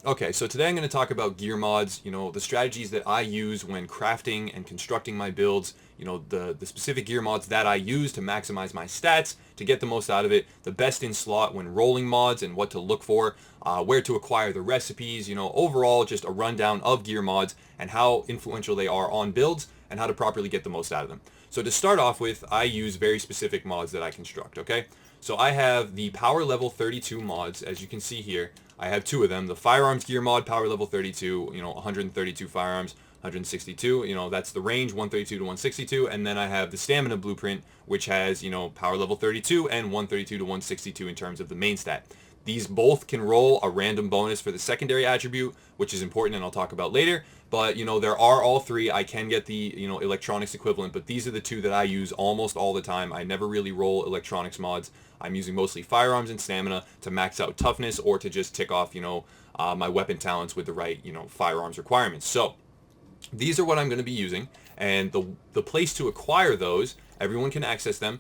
Okay, so today I'm going to talk about gear mods, the strategies that I use when crafting and constructing my builds, the specific gear mods that I use to maximize my stats, to get the most out of it, the best in slot when rolling mods and what to look for, where to acquire the recipes, overall just a rundown of gear mods and how influential they are on builds and how to properly get the most out of them. So to start off with, I use very specific mods that I construct, okay? So I have the power level 32 mods, as you can see here. I have two of them. The firearms gear mod, power level 32, 132 firearms, 162, that's the range, 132 to 162. And then I have the stamina blueprint, which has, power level 32 and 132 to 162 in terms of the main stat. These both can roll a random bonus for the secondary attribute, which is important and I'll talk about later. But, there are all three. I can get the, electronics equivalent, but these are the two that I use almost all the time. I never really roll electronics mods. I'm using mostly firearms and stamina to max out toughness or to just tick off, my weapon talents with the right, firearms requirements. So these are what I'm going to be using. And the place to acquire those, everyone can access them,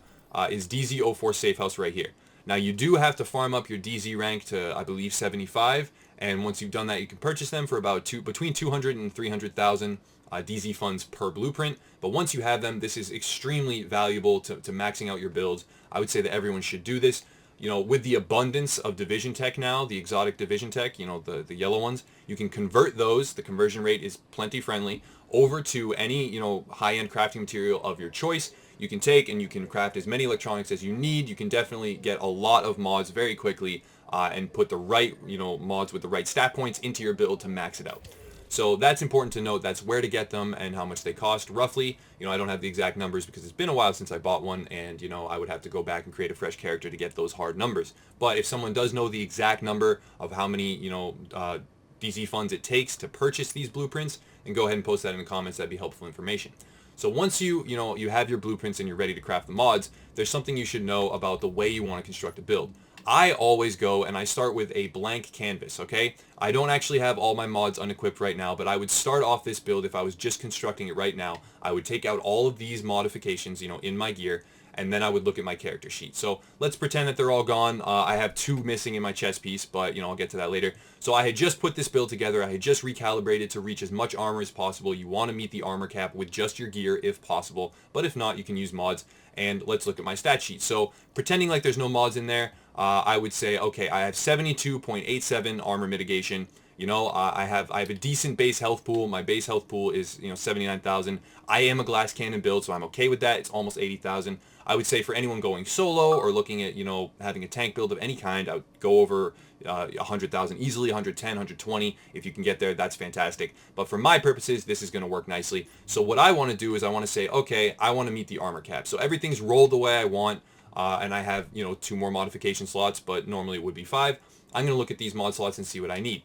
is DZ04 Safe House right here. Now you do have to farm up your DZ rank to, I believe, 75, and once you've done that, you can purchase them for about between 200 and 300,000 DZ funds per blueprint. But once you have them, this is extremely valuable to maxing out your builds. I would say that everyone should do this. With the abundance of division tech now, the exotic division tech, the yellow ones, you can convert those. The conversion rate is plenty friendly over to any, high-end crafting material of your choice. You can take and you can craft as many electronics as you need. You can definitely get a lot of mods very quickly and put the right, mods with the right stat points into your build to max it out. So that's important to note. That's where to get them and how much they cost roughly. I don't have the exact numbers because it's been a while since I bought one, and I would have to go back and create a fresh character to get those hard numbers. But if someone does know the exact number of how many DZ funds it takes to purchase these blueprints, then go ahead and post that in the comments. That'd be helpful information. So once you have your blueprints and you're ready to craft the mods, there's something you should know about the way you want to construct a build. I always go and I start with a blank canvas, okay? I don't actually have all my mods unequipped right now, but I would start off this build if I was just constructing it right now. I would take out all of these modifications, in my gear, and then I would look at my character sheet. So let's pretend that they're all gone. I have two missing in my chest piece, but I'll get to that later. So I had just put this build together. I had just recalibrated to reach as much armor as possible. You want to meet the armor cap with just your gear if possible, but if not, you can use mods. And let's look at my stat sheet. So pretending like there's no mods in there, I would say, okay, I have 72.87 armor mitigation. I have a decent base health pool. My base health pool is 79,000. I am a glass cannon build, so I'm okay with that. It's almost 80,000. I would say for anyone going solo or looking at having a tank build of any kind, I would go over 100,000 easily, 110, 120. If you can get there, that's fantastic. But for my purposes, this is going to work nicely. So what I want to do is I want to say, okay, I want to meet the armor cap. So everything's rolled the way I want. And I have, two more modification slots, but normally it would be 5. I'm going to look at these mod slots and see what I need.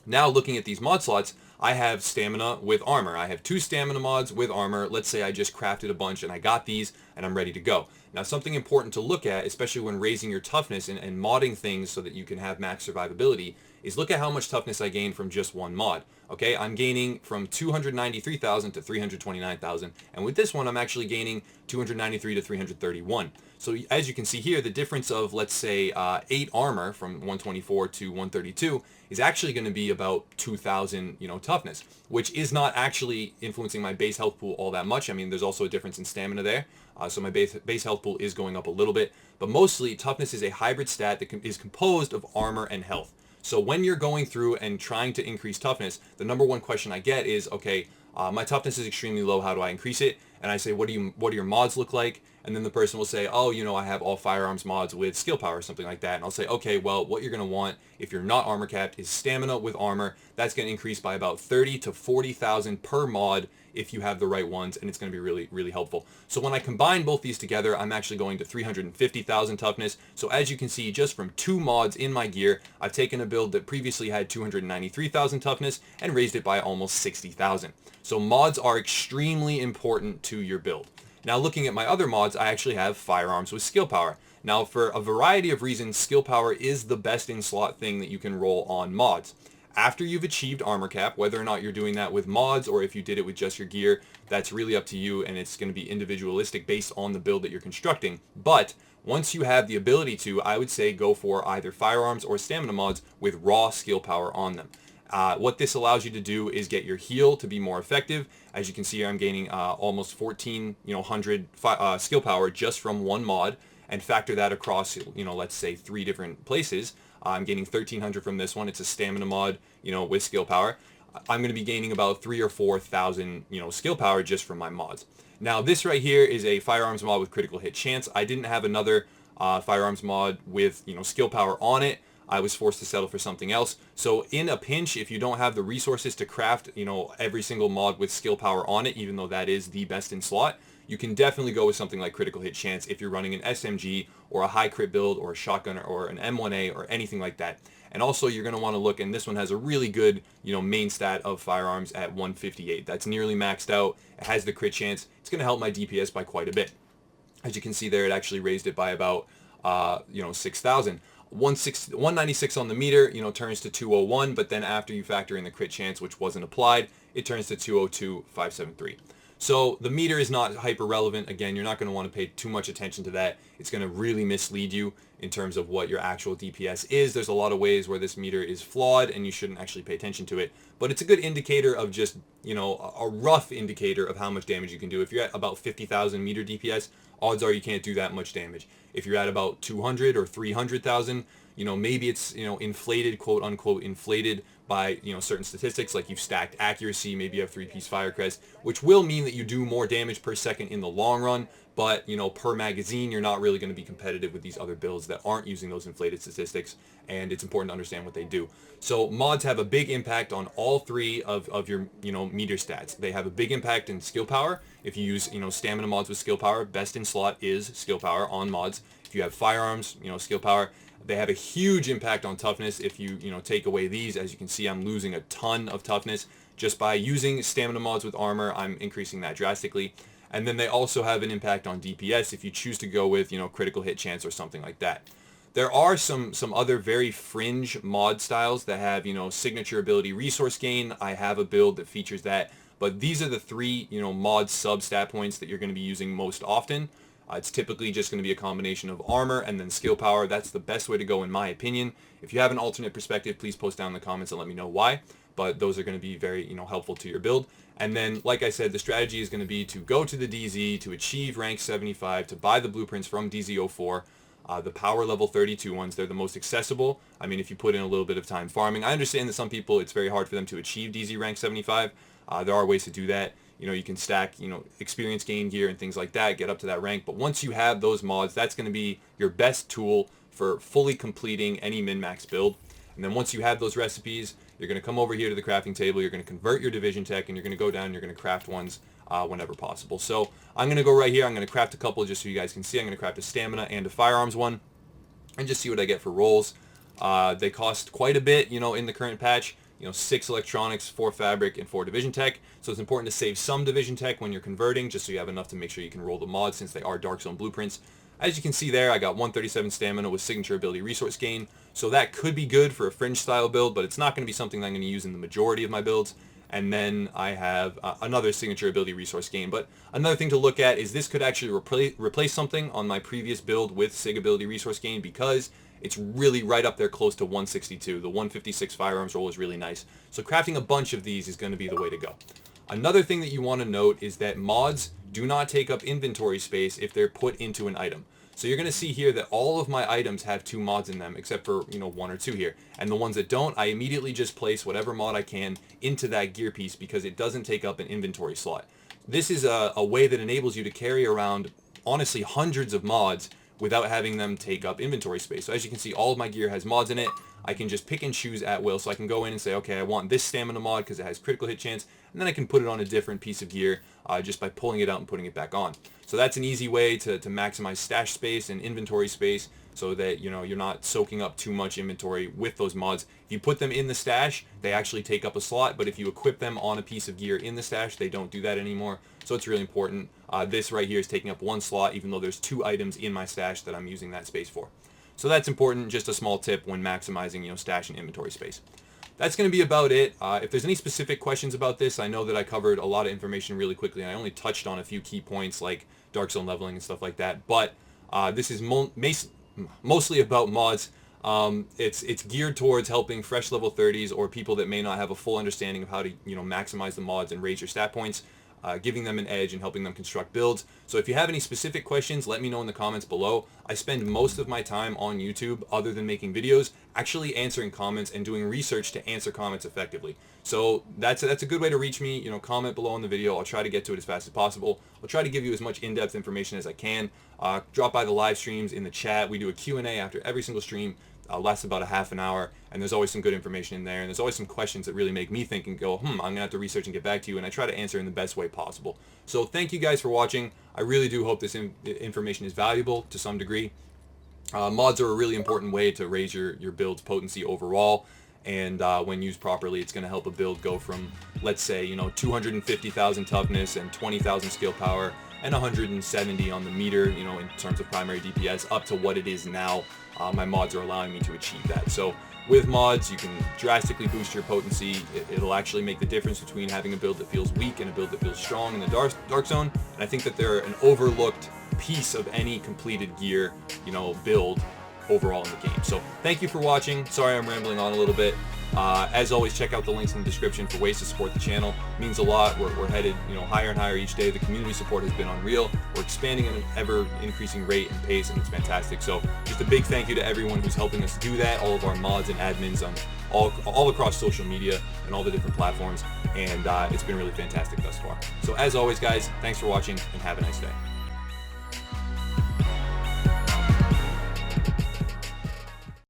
Now looking at these mod slots, I have stamina with armor. I have 2 stamina mods with armor. Let's say I just crafted a bunch and I got these and I'm ready to go. Now something important to look at, especially when raising your toughness and modding things so that you can have max survivability, is look at how much toughness I gain from just one mod. Okay, I'm gaining from 293,000 to 329,000, and with this one I'm actually gaining 293 to 331. So as you can see here, the difference of, let's say, 8 armor from 124 to 132 is actually going to be about 2,000, toughness, which is not actually influencing my base health pool all that much. I mean, there's also a difference in stamina there, so my base health pool is going up a little bit, but mostly toughness is a hybrid stat that is composed of armor and health. So when you're going through and trying to increase toughness, the number one question I get is, okay, my toughness is extremely low. How do I increase it? And I say, what do your mods look like? And then the person will say, oh, I have all firearms mods with skill power or something like that. And I'll say, okay, well, what you're going to want if you're not armor capped is stamina with armor. That's going to increase by about 30 to 40,000 per mod if you have the right ones, and it's going to be really, really helpful. So when I combine both these together, I'm actually going to 350,000 toughness. So as you can see, just from 2 mods in my gear, I've taken a build that previously had 293,000 toughness and raised it by almost 60,000. So mods are extremely important to your build. Now looking at my other mods, I actually have firearms with skill power. Now for a variety of reasons, skill power is the best in slot thing that you can roll on mods. After you've achieved armor cap, whether or not you're doing that with mods or if you did it with just your gear, that's really up to you, and it's going to be individualistic based on the build that you're constructing. But once you have the ability to, I would say go for either firearms or stamina mods with raw skill power on them. What this allows you to do is get your heal to be more effective. As you can see here, I'm gaining almost 1400 skill power just from one mod, and factor that across, let's say 3 different places. I'm gaining 1300 from this one. It's a stamina mod, with skill power. I'm going to be gaining about 3,000 or 4,000, skill power just from my mods. Now this right here is a firearms mod with critical hit chance. I didn't have another firearms mod with, skill power on it. I was forced to settle for something else. So in a pinch, if you don't have the resources to craft, every single mod with skill power on it, even though that is the best in slot, you can definitely go with something like critical hit chance if you're running an SMG or a high crit build or a shotgun or an M1A or anything like that. And also you're going to want to look, and this one has a really good, main stat of firearms at 158. That's nearly maxed out. It has the crit chance. It's going to help my DPS by quite a bit. As you can see there, it actually raised it by about, 6,000. 196 on the meter, turns to 201, but then after you factor in the crit chance, which wasn't applied, it turns to 202,573. So the meter is not hyper relevant. Again, you're not going to want to pay too much attention to that. It's going to really mislead you in terms of what your actual DPS is. There's a lot of ways where this meter is flawed and you shouldn't actually pay attention to it, but it's a good indicator of just, a rough indicator of how much damage you can do. If you're at about 50,000 meter DPS, odds are you can't do that much damage. If you're at about 200 or 300,000, maybe it's, inflated, quote unquote, inflated by, certain statistics, like you've stacked accuracy, maybe you have 3-piece fire crest, which will mean that you do more damage per second in the long run, but, per magazine, you're not really going to be competitive with these other builds that aren't using those inflated statistics, and it's important to understand what they do. So mods have a big impact on all 3 of your, meter stats. They have a big impact in skill power. If you use, stamina mods with skill power, best in slot is skill power on mods. If you have firearms, skill power. They have a huge impact on toughness. If you, take away these, as you can see, I'm losing a ton of toughness. Just by using stamina mods with armor, I'm increasing that drastically. And then they also have an impact on DPS if you choose to go with, critical hit chance or something like that. There are some other very fringe mod styles that have, signature ability resource gain. I have a build that features that. But these are the 3, mod sub stat points that you're going to be using most often. It's typically just going to be a combination of armor and then skill power. That's the best way to go in my opinion. If you have an alternate perspective, please post down in the comments and let me know why. But those are going to be very, helpful to your build. And then, like I said, the strategy is going to be to go to the DZ, to achieve rank 75, to buy the blueprints from DZ04. The power level 32 ones, they're the most accessible. I mean, if you put in a little bit of time farming. I understand that some people, it's very hard for them to achieve DZ rank 75. There are ways to do that. You can stack, experience gain gear and things like that, get up to that rank. But once you have those mods, that's going to be your best tool for fully completing any min-max build. And then once you have those recipes, you're going to come over here to the crafting table, you're going to convert your division tech, and you're going to go down and you're going to craft ones whenever possible. So I'm going to go right here, I'm going to craft a couple just so you guys can see. I'm going to craft a stamina and a firearms one and just see what I get for rolls. They cost quite a bit, in the current patch. 6 electronics, 4 fabric, and 4 division tech. So it's important to save some division tech when you're converting, just so you have enough to make sure you can roll the mods since they are Dark Zone blueprints. As you can see there, I got 137 stamina with signature ability resource gain. So that could be good for a fringe style build, but it's not going to be something that I'm going to use in the majority of my builds. And then I have another signature ability resource gain. But another thing to look at is this could actually replace something on my previous build with sig ability resource gain, because it's really right up there close to 162. The 156 firearms roll is really nice. So crafting a bunch of these is going to be the way to go. Another thing that you want to note is that mods do not take up inventory space if they're put into an item. So you're going to see here that all of my items have 2 mods in them, except for, 1 or 2 here. And the ones that don't, I immediately just place whatever mod I can into that gear piece because it doesn't take up an inventory slot. This is a way that enables you to carry around, honestly, hundreds of mods without having them take up inventory space. So as you can see, all of my gear has mods in it. I can just pick and choose at will. So I can go in and say, okay, I want this stamina mod because it has critical hit chance, and then I can put it on a different piece of gear just by pulling it out and putting it back on. So that's an easy way to maximize stash space and inventory space so that you're not soaking up too much inventory with those mods. If you put them in the stash, they actually take up a slot, but if you equip them on a piece of gear in the stash, they don't do that anymore. So it's really important. This right here is taking up 1 slot, even though there's 2 items in my stash that I'm using that space for. So that's important, just a small tip when maximizing, stash and inventory space. that's going to be about it. If there's any specific questions about this, I know that I covered a lot of information really quickly, and I only touched on a few key points like dark zone leveling and stuff like that. But this is mostly about mods. It's geared towards helping fresh level 30s or people that may not have a full understanding of how to maximize the mods and raise your stat points, giving them an edge and helping them construct builds. So if you have any specific questions, let me know in the comments below. I spend most of my time on YouTube, other than making videos, actually answering comments and doing research to answer comments effectively. So that's a good way to reach me. Comment below on the video. I'll try to get to it as fast as possible. I'll try to give you as much in-depth information as I can. Drop by the live streams in the chat. We do a Q&A after every single stream. Lasts about a half an hour, and there's always some good information in there, and there's always some questions that really make me think and go, I'm gonna have to research and get back to you, and I try to answer in the best way possible. So thank you guys for watching. I really do hope this information is valuable to some degree. Mods are a really important way to raise your build's potency overall, and when used properly, it's going to help a build go from, let's say, 250,000 toughness and 20,000 skill power and 170 on the meter, in terms of primary DPS, up to what it is now. My mods are allowing me to achieve that. So with mods, you can drastically boost your potency. It'll actually make the difference between having a build that feels weak and a build that feels strong in the dark zone. And I think that they're an overlooked piece of any completed gear, build overall in the game. So thank you for watching. Sorry I'm rambling on a little bit. As always, check out the links in the description for ways to support the channel. It means a lot. We're headed higher and higher each day. The community support has been unreal. We're expanding at an ever increasing rate and pace, and it's fantastic. So just a big thank you to everyone who's helping us do that, all of our mods and admins on all across social media and all the different platforms, and it's been really fantastic thus far. So as always, guys, thanks for watching and have a nice day.